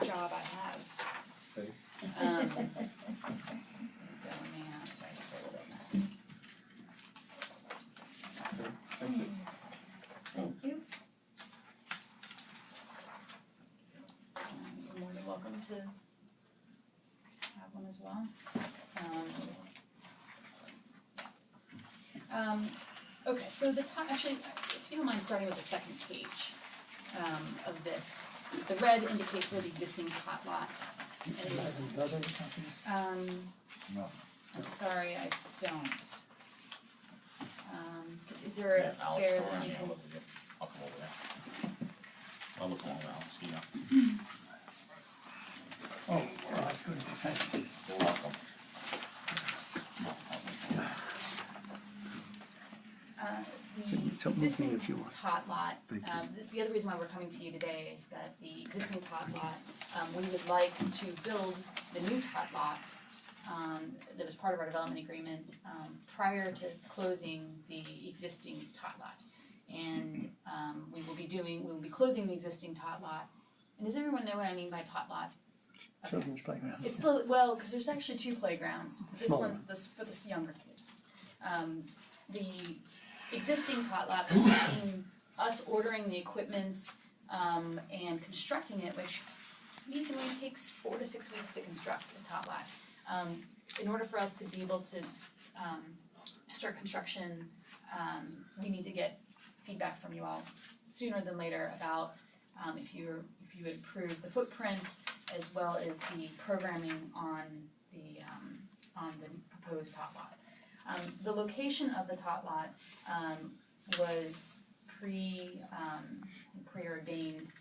job I have. Okay. Sorry, it's a little bit messy. Okay, thank you. Thank you. You're more than welcome to have one as well. Okay, so the top, actually, if you don't mind starting with the second page of this, the red indicates where the existing tot lot is. No. I'm sorry, I don't. Is there a spare that you can? I'll come over there. I'll look along now, so you know. Oh, well, that's good, thank you. You're welcome. The Tell me existing if you want. tot lot, Thank you. the other reason why we're coming to you today is that the existing tot lot, we would like to build the new tot lot that was part of our development agreement prior to closing the existing tot lot. And we will be closing the existing tot lot. And does everyone know what I mean by tot lot? Okay. Children's playground. It's because there's actually two playgrounds. This Small one's for the younger kids. The existing tot lot, between us ordering the equipment and constructing it, which easily takes 4 to 6 weeks to construct a tot lot. In order for us to be able to start construction, we need to get feedback from you all sooner than later about if you would approve the footprint as well as the programming on the proposed tot lot. The location of the tot lot was preordained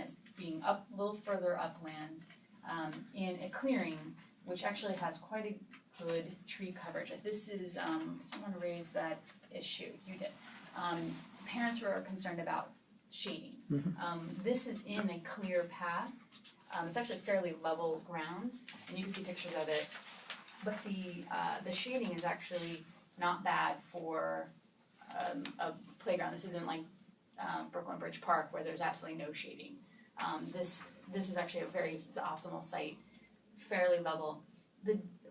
as being a little further upland in a clearing which actually has quite a good tree coverage. This is someone raised that issue. You did. Parents were concerned about shading. This is in a clear path. It's actually fairly level ground, and you can see pictures of it. But the shading is actually not bad for a playground. This isn't like Brooklyn Bridge Park where there's absolutely no shading. This is actually it's an optimal site, fairly level.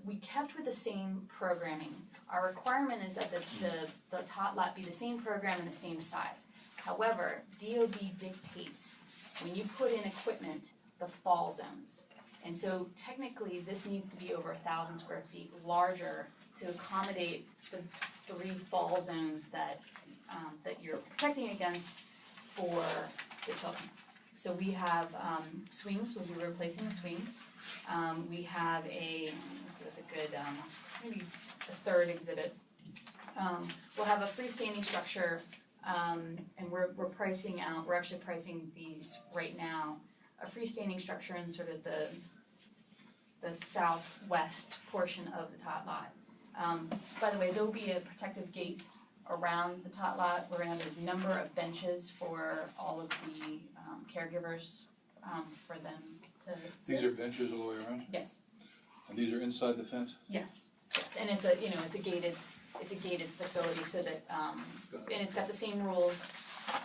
We kept with the same programming. Our requirement is that the tot lot be the same program and the same size. However, DOB dictates when you put in equipment, the fall zones. And so technically this needs to be over 1,000 square feet larger to accommodate the 3 fall zones that you're protecting against for the children. So we have swings, we'll be replacing the swings. We have so that's a good, maybe the third exhibit. We'll have a freestanding structure, and we're actually pricing these right now. A freestanding structure in sort of the southwest portion of the tot lot. By the way, there'll be a protective gate around the tot lot. We're going to have a number of benches for all of the caregivers for them to sit. These are benches all the way around? Yes. And these are inside the fence? Yes. Yes. And it's a gated facility so that and it's got the same rules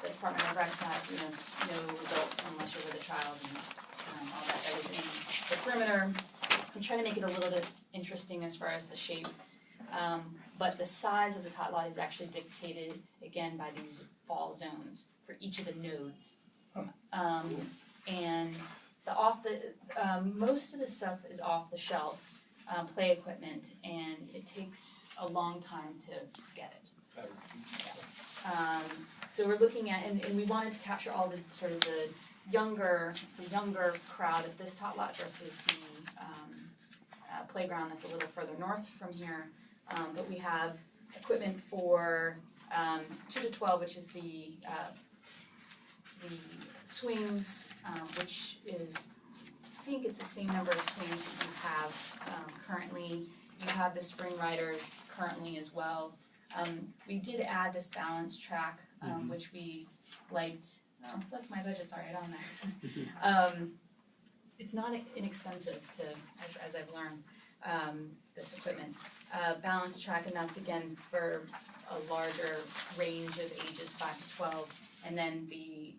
the Department of Recs has. It's no adults unless you're with a child and all that. That is in the perimeter. I'm trying to make it a little bit interesting as far as the shape. But the size of the tot lot is actually dictated again by these fall zones for each of the nodes. And most of the stuff is off the shelf play equipment, and it takes a long time to get it. Yeah. So we're looking at, and we wanted to capture all the sort of the younger crowd at this tot lot versus the playground that's a little further north from here. But we have equipment for 2 to 12, which is the swings, which is, I think it's the same number of swings that you have currently. You have the spring riders currently as well. We did add this balance track, which we liked. Oh, look, my budget's already on there. It's not inexpensive as I've learned, this equipment. Balance track, and that's again for a larger range of ages, 5 to 12, and then the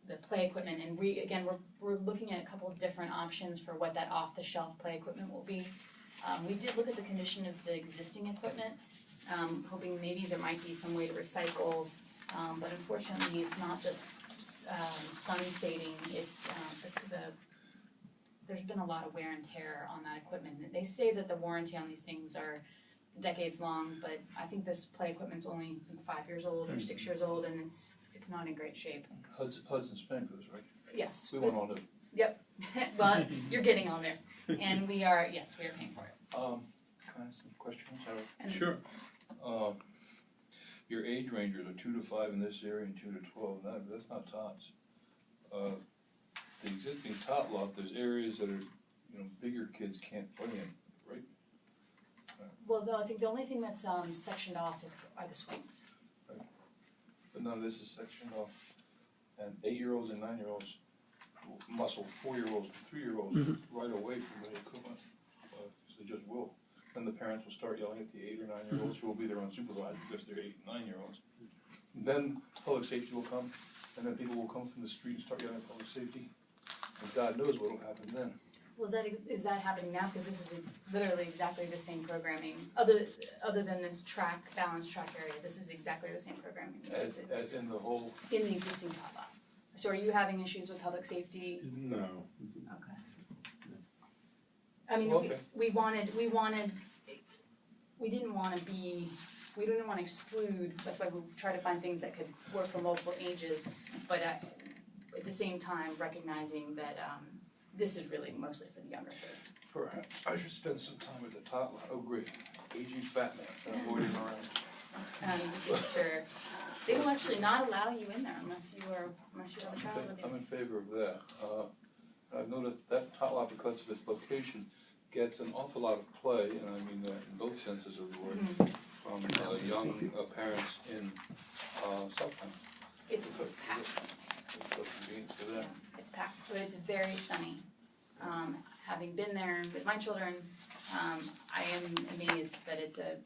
the play equipment, and we're looking at a couple of different options for what that off-the-shelf play equipment will be. We did look at the condition of the existing equipment, hoping maybe there might be some way to recycle, but unfortunately it's not just sun fading, it's there's been a lot of wear and tear on that equipment. They say that the warranty on these things are decades long, but I think this play equipment's only 5 years old or 6 years old, and it's not in great shape. Hudson Spankers, right? Yes. We want all the. Yep. Well, you're getting on there, and we are paying for it. Can I ask some questions? And Sure. Your age rangers are 2 to 5 in this area and 2 to 12. That's not tots. The existing tot lot, there's areas that are, bigger kids can't play in, right? Well, no, I think the only thing that's sectioned off are the swings. But none of this is sectioned off. And 8-year-olds and 9-year-olds muscle 4-year-olds and 3-year-olds right away from the equipment. They just will. Then the parents will start yelling at the 8 or 9-year-olds who will be there unsupervised because they're 8 and 9-year-olds. Then public safety will come, and then people will come from the street and start yelling at public safety. And God knows what will happen then. Well, is that happening now? Because this is literally exactly the same programming, other than this balance track area. This is exactly the same programming. As in the whole. In the existing tot lot. So are you having issues with public safety? No. Okay. I mean, Okay. we didn't want to exclude, that's why we try to find things that could work for multiple ages, but at the same time recognizing that this is really mostly for the younger kids. Perhaps I should spend some time at the tot lot. Oh, great. Aging fat man. That boy is around. Sure. They will actually not allow you in there unless you have a child with you. I'm in favor of that. I've noticed that tot lot, because of its location, gets an awful lot of play, and I mean that in both senses of the word, from young parents in Southtown. It's packed. It's so convenient for them. It's packed, but it's very sunny. Having been there with my children, I am amazed that it's a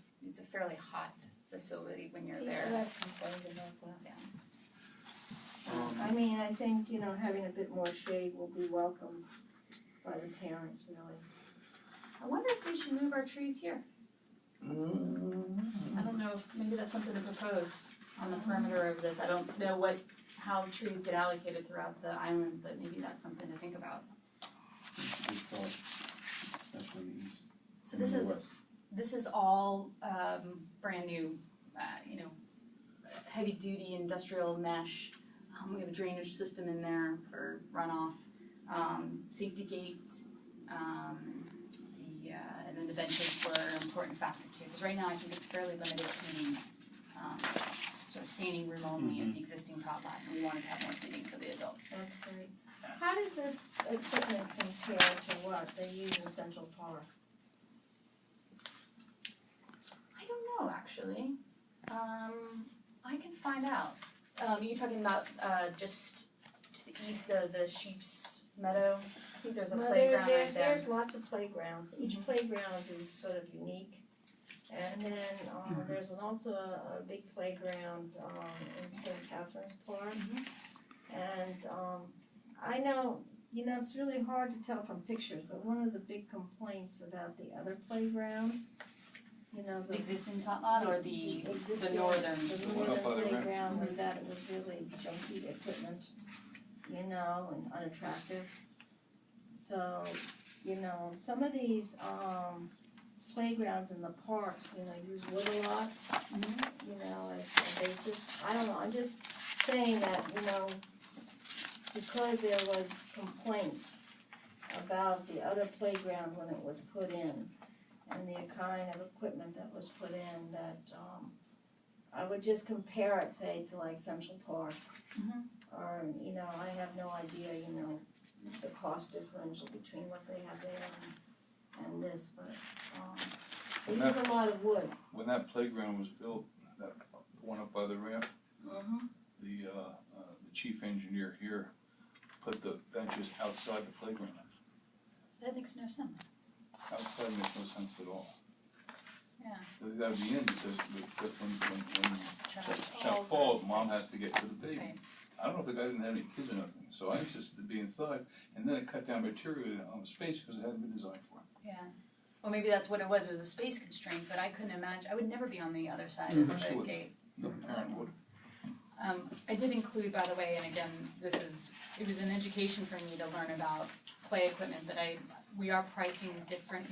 fairly hot facility when you're there. People have complained about that. Yeah. I mean, I think, having a bit more shade will be welcomed by the parents, really. I wonder if we should move our trees here. I don't know if maybe that's something to propose on the perimeter of this. I don't know how trees get allocated throughout the island, but maybe that's something to think about. So this is all brand new, heavy duty industrial mesh. We have a drainage system in there for runoff, safety gates, and then the benches were an important factor too. Because right now I think it's fairly limited seating, sort of standing room only in the existing tot lot, and we wanted to have more seating for the adults. That's great. How does this equipment compare to what they use in Central Park? I don't know actually. I can find out. Are you talking about just to the east of the Sheep's Meadow? I think there's a playground right there. There's lots of playgrounds. Each playground is sort of unique. And then there's also a big playground in St. Catherine's Park. And I know, it's really hard to tell from pictures, but one of the big complaints about the other playground, The existing tot lot or the northern? The northern playground was that it was really junky equipment, and unattractive. So, some of these playgrounds in the parks, use wood a lot, as a basis. I don't know, I'm just saying that, because there was complaints about the other playground when it was put in, and the kind of equipment that was put in, that I would just compare it, say, to like Central Park. Or, I have no idea, the cost differential between what they have there and this, but they use a lot of wood. When that playground was built, that one up by the ramp, the chief engineer here put the benches outside the playground. That makes no sense. Outside makes no sense at all. Yeah. They gotta be in because when child falls, mom has to get to the baby. Right. I don't know if the guy didn't have any kids or nothing, so I insisted to be inside, and then it cut down materially on the space because it hadn't been designed for it. Yeah. Well, maybe that's what it was a space constraint, but I couldn't imagine, I would never be on the other side of the Absolutely. gate. No parent would. I did include, by the way, and again, it was an education for me to learn about play equipment, but we are pricing different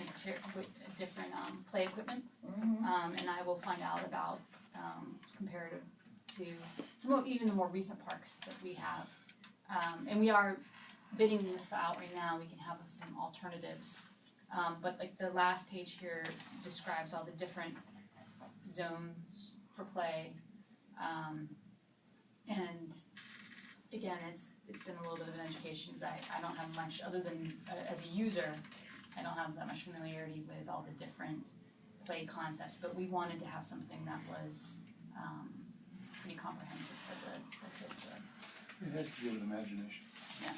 play equipment, and I will find out about, comparative to even the more recent parks that we have. And we are bidding this out right now, we can have some alternatives. But like the last page here describes all the different zones for play. And again, it's been a little bit of an education because I don't have much, other than as a user, I don't have that much familiarity with all the different play concepts, but we wanted to have something that was pretty comprehensive for the kids. It has to do with imagination. Yeah.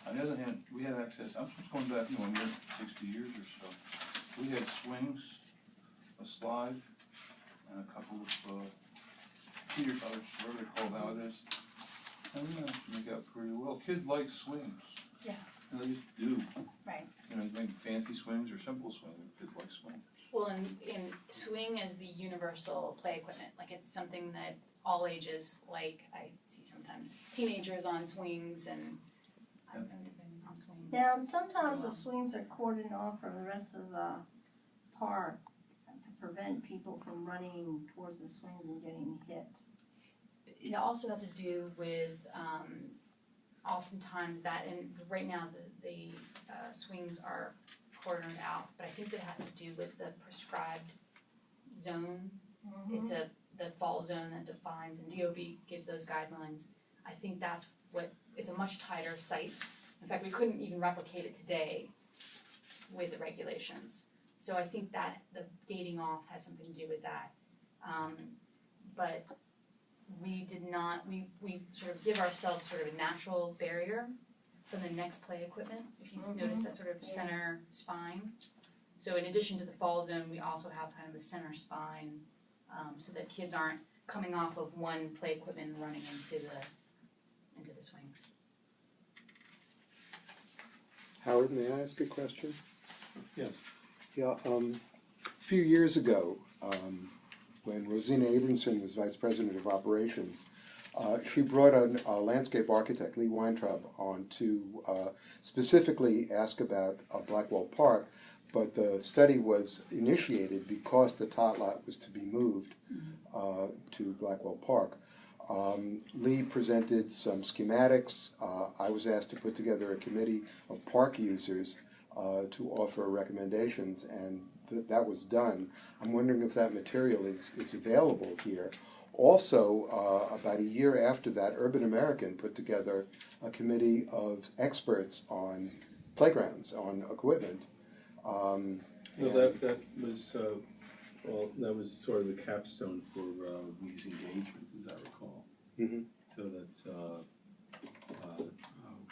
On the other hand, we had access, I'm just going back, 60 years or so. We had swings, a slide, and a couple of teeter totters, whatever they're called nowadays. And we managed to make out pretty well. Kids like swings. Yeah. They just do. Right. You make fancy swings or simple swings. Kids like swings. Well, and swing is the universal play equipment. Like it's something that all ages like. I see sometimes teenagers on swings, and I've been on swings. Now, sometimes the swings are cordoned off from the rest of the park to prevent people from running towards the swings and getting hit. It also has to do with oftentimes that, and right now the swings are cordoned out, but I think that has to do with the prescribed zone. It's the fall zone that defines, and DOB gives those guidelines. I think that's it's a much tighter site. In fact, we couldn't even replicate it today with the regulations. So I think that the gating off has something to do with that. But we did not, we sort of give ourselves sort of a natural barrier from the next play equipment. If you notice that sort of center spine. So in addition to the fall zone, we also have kind of a center spine so that kids aren't coming off of one play equipment and running into the swings. Howard, may I ask a question? Yes. Yeah, a few years ago, when Rosina Abramson was Vice President of Operations, she brought a landscape architect, Lee Weintraub, on to specifically ask about Blackwell Park, but the study was initiated because the Tot Lot was to be moved to Blackwell Park. Lee presented some schematics. I was asked to put together a committee of park users to offer recommendations, and that was done. I'm wondering if that material is available here. Also, about a year after that, Urban American put together a committee of experts on playgrounds, on equipment. That was that was sort of the capstone for these engagements, as I recall. Mm-hmm. So that's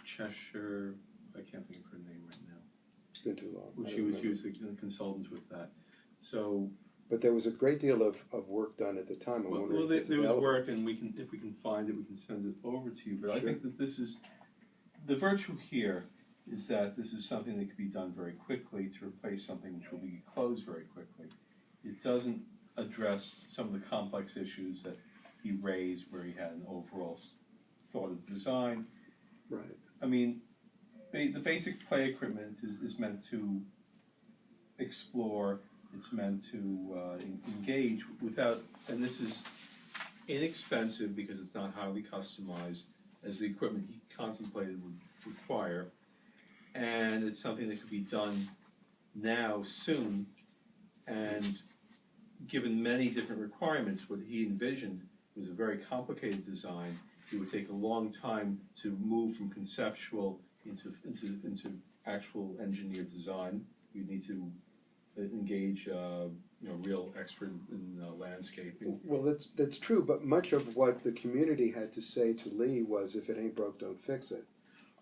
Cheshire. I can't think of her name right now. It's been too long. She was the consultant with that. So. But there was a great deal of work done at the time. I'm wondering if it's there was available. work, and if we can find it, we can send it over to you. But I think that this is the virtue here is that this is something that can be done very quickly to replace something which will be closed very quickly. It doesn't address some of the complex issues that he raised, where he had an overall thought of design. Right. I mean, the basic play equipment is meant to explore. It's meant to engage without, and this is inexpensive because it's not highly customized as the equipment he contemplated would require, and it's something that could be done now, soon, and given many different requirements, what he envisioned was a very complicated design. It would take a long time to move from conceptual into actual engineered design. You'd need to engage real expert in landscaping. Well, that's true, but much of what the community had to say to Lee was, if it ain't broke, don't fix it.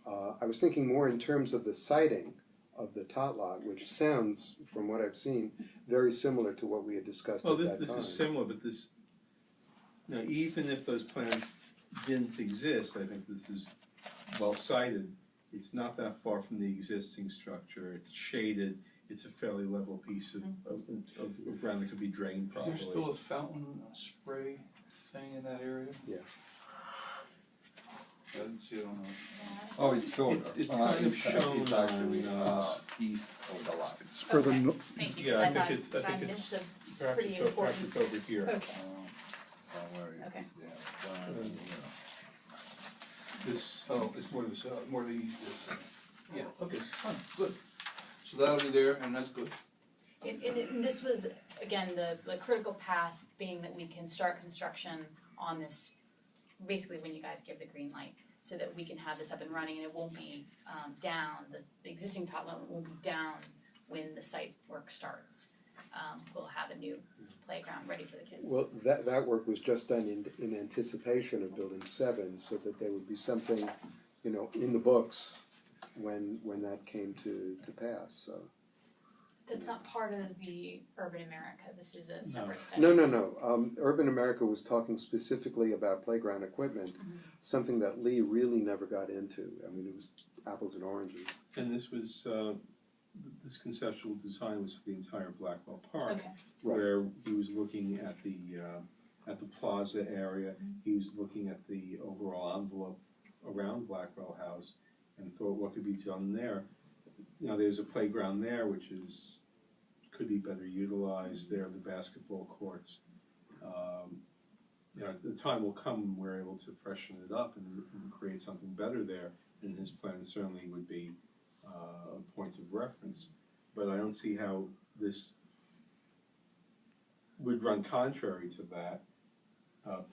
I was thinking more in terms of the siting of the Tot Lot, which sounds, from what I've seen, very similar to what we had discussed at that time. This is similar, but this, even if those plans didn't exist, I think this is well cited. It's not that far from the existing structure, it's shaded, it's a fairly level piece of ground that could be drained Is properly. there still a fountain spray thing in that area? Yeah. I didn't see it on the. Oh, it's shown. It's kind of shown It's actually on, east of the lot. It's further, Okay. no- Thank you, Yeah, I because think I it's- I thought, think I it's- missed some, perhaps pretty it's, perhaps important. it's over here. okay, Somewhere, Okay. yeah, down, you know. This, Oh, it's more to the south, more to the east. Yeah, okay, fine, good. So that'll be there, and that's good. And this was, again, the critical path being that we can start construction on this, basically when you guys give the green light, so that we can have this up and running and it won't be down, the existing tot lot won't be down when the site work starts. We'll have a new playground ready for the kids. Well, that work was just done in anticipation of building 7, so that there would be something, you know, in the books when that came to pass, so. That's not part of the Urban America, this is a separate study. No. Urban America was talking specifically about playground equipment, something that Lee really never got into. I mean, it was apples and oranges. and this was, this conceptual design was for the entire Blackwell Park. Okay, Right. Where he was looking at the plaza area, he was looking at the overall envelope around Blackwell House and thought what could be done there. You know, there's a playground there which could be better utilized there, the basketball courts. You know, the time will come when we're able to freshen it up and create something better there, and his plan certainly would be a point of reference. But I don't see how this would run contrary to that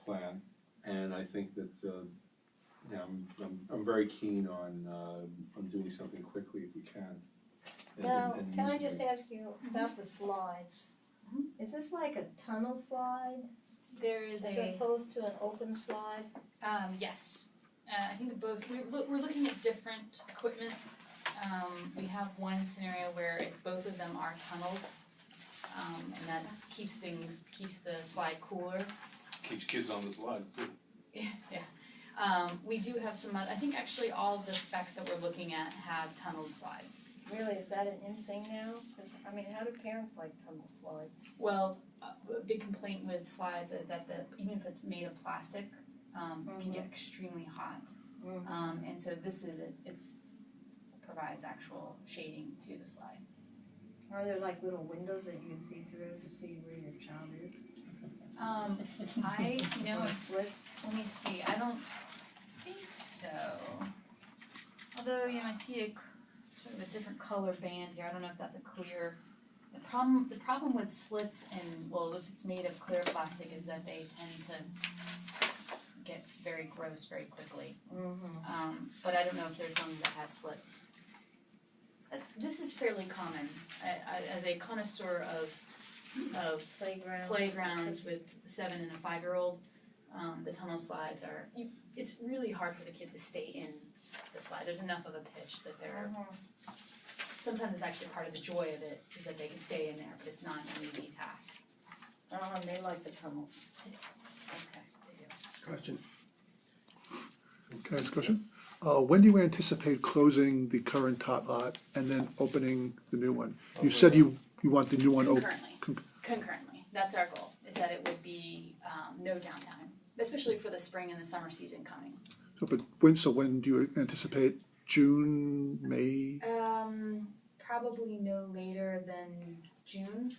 plan, and I think that you know, I'm very keen on doing something quickly if we can. Now, and can I using just it. ask you about the slides? Is this like a tunnel slide there is as a, opposed to an open slide? yes, I think we're looking at different equipment. We have one scenario where both of them are tunneled, and that keeps the slide cooler. Keeps kids on the slides too. Yeah. We do have some, I think actually all of the specs that we're looking at have tunneled slides. Really, is that an in thing now? 'Cause, I mean, how do parents like tunnel slides? Well, a big complaint with slides is that even if it's made of plastic, it can get extremely hot. And so it provides actual shading to the slide. Are there like little windows that you can see through to see where your child is? Or slits? Let me see, I don't think so. Although, you know, I see sort of a different color band here, I don't know if that's a clear. The problem with slits and, well, if it's made of clear plastic is that they tend to get very gross very quickly. But I don't know if there's one that has slits. This is fairly common, as a connoisseur of playgrounds with 7 and a 5-year-old, the tunnel slides it's really hard for the kid to stay in the slide. There's enough of a pitch that sometimes it's actually part of the joy of it, is that they can stay in there, but it's not an easy task. And they like the tunnels. Okay, they do. question. Can I ask a question? When do you anticipate closing the current tot lot and then opening the new one? You said you want the new one open. Concurrently, that's our goal, is that it would be no downtime, especially for the spring and the summer season coming. So when do you anticipate? June, May? Probably no later than June,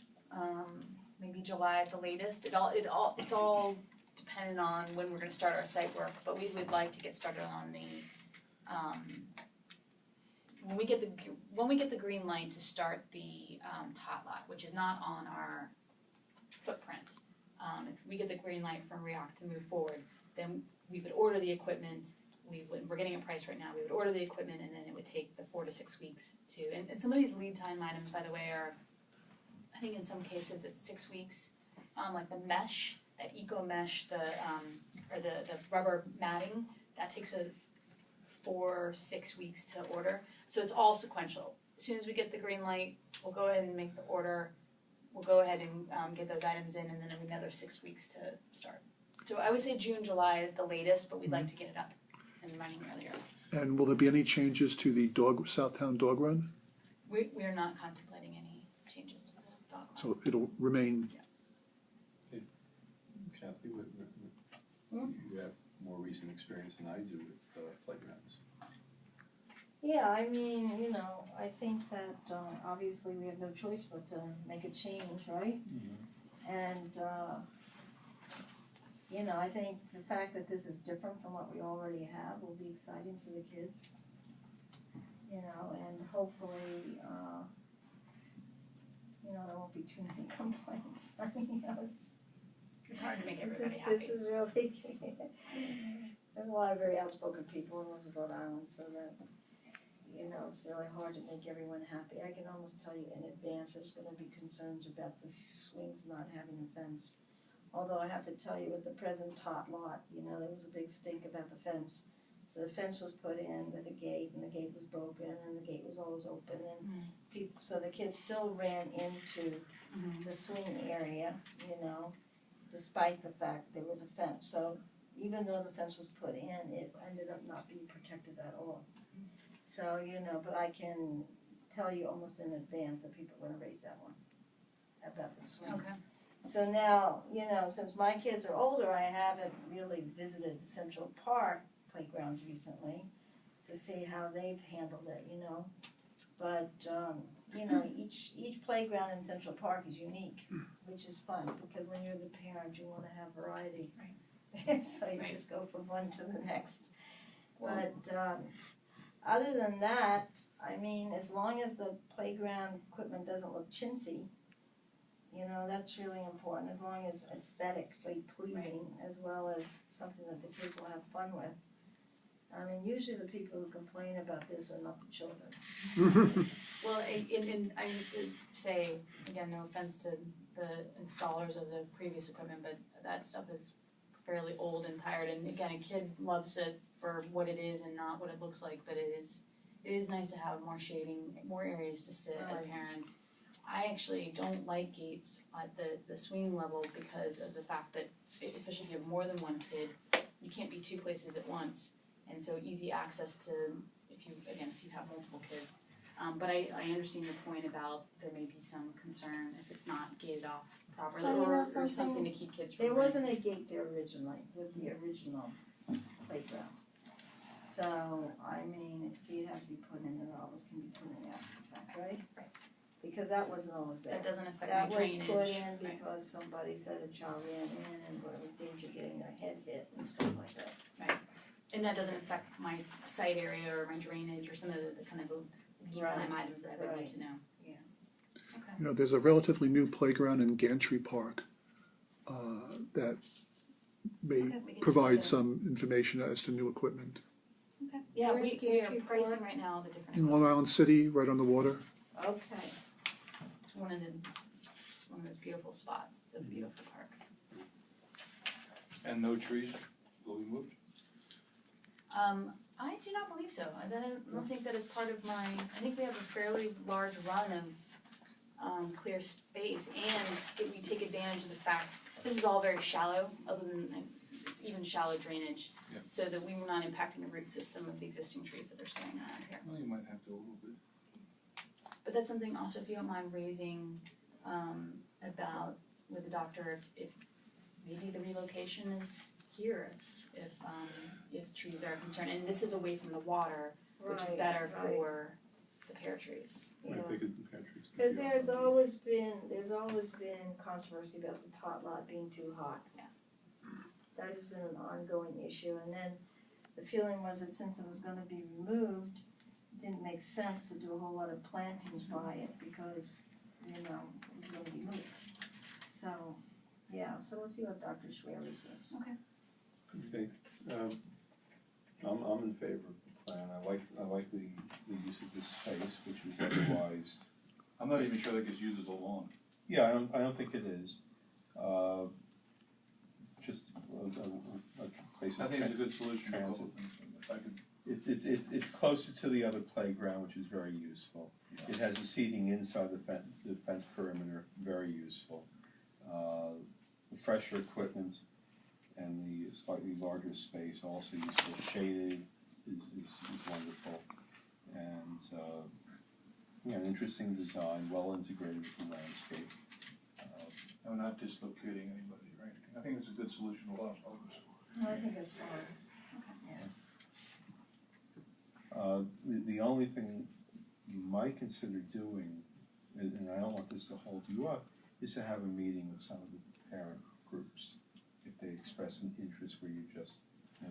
maybe July at the latest. It's all dependent on when we're gonna start our site work, but we would like to get started on the, when we get the green light to start the tot lot, which is not on our footprint. If we get the green light from RIOC to move forward, then we would order the equipment. We're getting a price right now. We would order the equipment, and then it would take the 4 to 6 weeks to. And some of these lead time items, by the way, are, I think in some cases it's 6 weeks. Like the mesh, that eco mesh, the rubber matting, that takes 4-6 weeks to order. So it's all sequential. As soon as we get the green light, we'll go ahead and make the order. We'll go ahead and get those items in, and then another 6 weeks to start. So I would say June, July at the latest, but we'd like to get it up and running earlier. And will there be any changes to the Southtown Dog Run? We're not contemplating any changes to the dog run. So it'll remain, Kathy, you have more recent experience than I do with playgrounds. Yeah, I mean, you know, I think that, obviously we have no choice but to make a change, right? And, you know, I think the fact that this is different from what we already have will be exciting for the kids. You know, and hopefully, you know, there won't be too many complaints. I mean, you know, It's hard to make everybody happy. this is really, there's a lot of very outspoken people in Roosevelt Island, so that, you know, it's really hard to make everyone happy. I can almost tell you in advance, there's gonna be concerns about the swings not having a fence. Although I have to tell you, with the present Tot Lot, you know, there was a big stink about the fence. So the fence was put in with a gate, and the gate was broken, and the gate was always open, and people, so the kids still ran into the swing area, you know, despite the fact there was a fence. So even though the fence was put in, it ended up not being protected at all. So, you know, but I can tell you almost in advance that people are gonna raise that one about the swings. Okay. So now, you know, since my kids are older, I haven't really visited Central Park playgrounds recently to see how they've handled it, you know. But, you know, each playground in Central Park is unique, which is fun, because when you're the parent, you wanna have variety. Right. So you just go from one to the next. But, other than that, I mean, as long as the playground equipment doesn't look chintzy, you know, that's really important, as long as aesthetically pleasing, as well as something that the kids will have fun with. I mean, usually the people who complain about this are not the children. Well, and I need to say, again, no offense to the installers of the previous equipment, but that stuff is fairly old and tired, and again, a kid loves it for what it is and not what it looks like, but it is nice to have more shading, more areas to sit as parents. I actually don't like gates at the swing level because of the fact that, especially if you have more than one kid, you can't be two places at once, and so easy access to, if you have multiple kids. But I understand your point about there may be some concern if it's not gated off properly, Well, you know, or something to keep kids from There running. wasn't a gate there originally, with the original playground. So, I mean, if a gate has to be put in, it always can be put in after the fact, right? Right. Because that wasn't always there. That doesn't affect That my was drainage. put in Right. because somebody said a child ran in and were in danger of getting their head hit and stuff like that. And that doesn't affect my site area or my drainage or some of the kind of the lead time items that I would need to know. Yeah. Okay. you know, there's a relatively new playground in Gantry Park that may Okay, we can provide see some information as to new equipment. Okay. Yeah, Where's we are Gantry pricing Park? right now the different In Long Island City, right on the water. Okay. It's one of those beautiful spots. It's a beautiful park. And no trees will be moved? I do not believe so. I don't think that is part of my, I think we have a fairly large run of clear space, and we take advantage of the fact, this is all very shallow, other than, it's even shallow drainage, Yeah. so that we were not impacting the root system of the existing trees that are staying around here. Well, you might have to a little bit. But that's something also, if you don't mind raising, about with the doctor, if maybe the relocation is here, if trees are concerned, and this is away from the water, which is Right, better right. for the pear trees. Yeah. They could compare trees. Cause there's always been controversy about the Tot Lot being too hot. Yeah. That has been an ongoing issue, and then the feeling was that since it was gonna be removed, it didn't make sense to do a whole lot of plantings by it, because, you know, it was gonna be moved. So, yeah, so we'll see what Dr. Schwerer says. Okay, I'm in favor of the plan. I like the use of this space, which was otherwise. I'm not even sure that gets used as a lawn. Yeah, I don't think it is. It's just a place I of think it's a good solution to a couple transit. of things. If I could, It's closer to the other playground, which is very useful. It has the seating inside the fence perimeter, very useful. The fresher equipment and the slightly larger space also used for shaded is wonderful. And, an interesting design, well integrated with the landscape. I'm not dislocating anybody, right? I think it's a good solution to a lot of problems. I think it's fine. The only thing you might consider doing, and I don't want this to hold you up, is to have a meeting with some of the parent groups. If they express an interest where you just,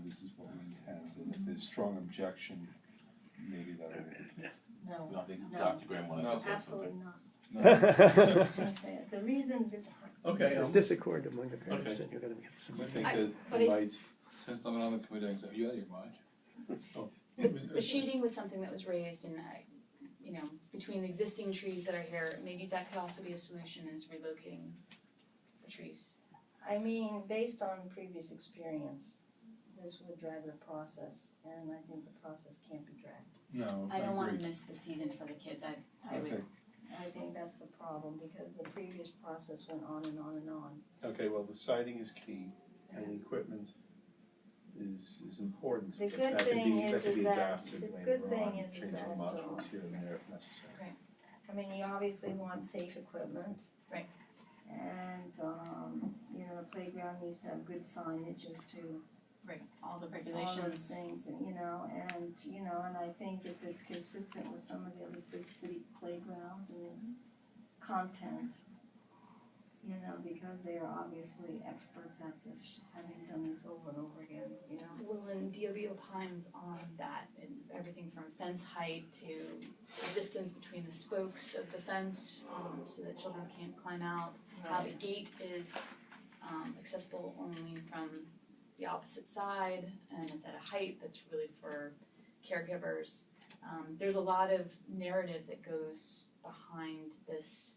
this is what we intend, and if there's strong objection, maybe that'll work. No, I think No. Dr. Graham wanted to say absolutely something. not. No. I was gonna say it. The reason behind. Okay, There's disaccord among the parents, Okay. and you're gonna get some. I think I- that but it it- might, Since I'm on the committee, I said, are you out of your mind? The shading was something that was raised and between the existing trees that are here, maybe that could also be a solution, is relocating the trees. I mean, based on previous experience, this would drag the process, and I think the process can't be dragged. no, I don't wanna agree. miss the season for the kids, I would. Okay, I think that's the problem, because the previous process went on and on and on. okay, well, the siting is key, and the equipment is important. The but good that could thing be- is could be that- adapted the later good thing on, is change that, the modules here and there if necessary. I mean, you obviously want safe equipment. Right. And, the playground needs to have good signage as to Right, all the all those regulations. things, and, and I think if it's consistent with some of the other city playgrounds and its content, because they are obviously experts at this, having done this over and over again, Well, and DOB opines on that, and everything from fence height to the distance between the spokes of the fence, so that children can't climb out. How the gate is accessible only from the opposite side, and it's at a height that's really for caregivers. There's a lot of narrative that goes behind this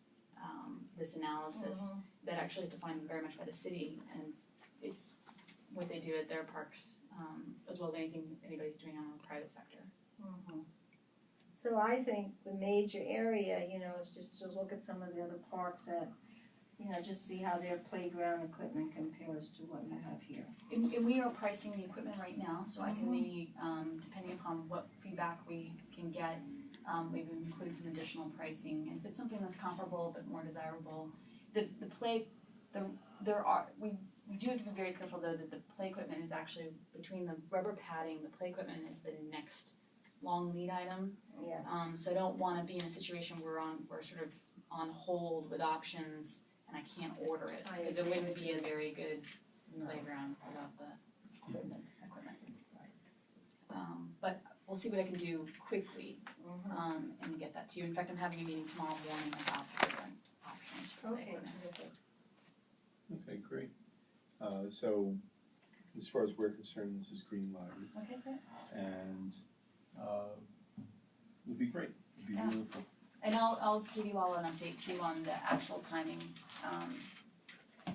analysis that actually is defined very much by the city, and it's what they do at their parks, as well as anything anybody's doing on the private sector. So I think the major area, is just to look at some of the other parks that, just see how their playground equipment compares to what you have here. And we are pricing the equipment right now, so I can maybe, depending upon what feedback we can get, maybe include some additional pricing. And if it's something that's comparable but more desirable, we do have to be very careful though that the play equipment is actually between the rubber padding, the play equipment is the next long lead item. Yes. So I don't wanna be in a situation where we're sort of on hold with options and I can't order it, I because it agree wouldn't with be a you. very good No. playground without the equipment. But we'll see what I can do quickly, and get that to you. In fact, I'm having a meeting tomorrow morning about different options for the Okay, equipment. terrific. Okay, great. So, as far as we're concerned, this is green lighted, Okay, great. and, it'd be great, it'd be Yeah. beautiful. And I'll give you all an update too on the actual timing. I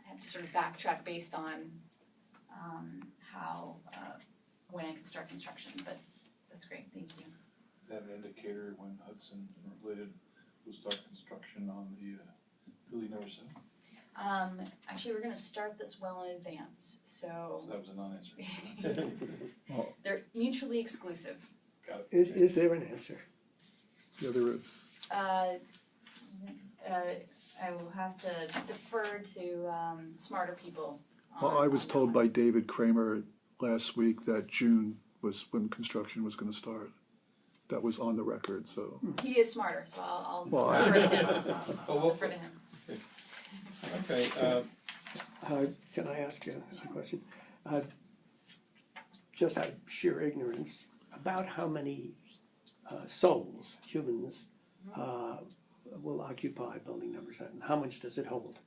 have to sort of backtrack based on, how, when I can start construction, but that's great, thank you. Is that an indicator when Hudson and related will start construction on the, Billy never said? Actually, we're gonna start this well in advance, So so that was a non-answer. they're mutually exclusive. Got it. Is there an answer? Yeah, there is. I will have to defer to smarter people. Well, I was on that told one. by David Kramer last week that June was when construction was gonna start. That was on the record, so. He is smarter, so I'll Well, defer to him. Oh, I'll well, defer to him. Okay, Can I ask you a question? Just out of sheer ignorance, about how many souls, humans, will occupy building number 7? How much does it hold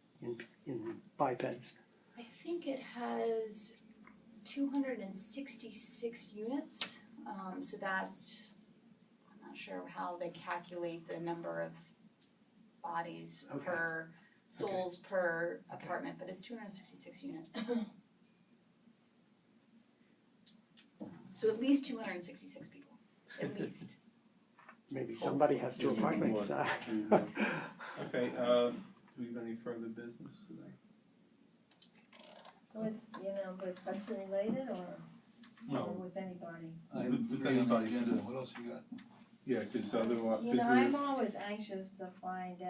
in bipeds? I think it has 266 units, so that's, I'm not sure how they calculate the number of bodies Okay. per, souls per apartment, but it's 266 units. So at least 266 people, at least. Maybe somebody has 2 apartments. okay, do we have any further business today? with, with Hudson related or No, with anybody? Item With 3 on the anybody. agenda, what else you got? yeah, cause otherwise, I'm always anxious to find out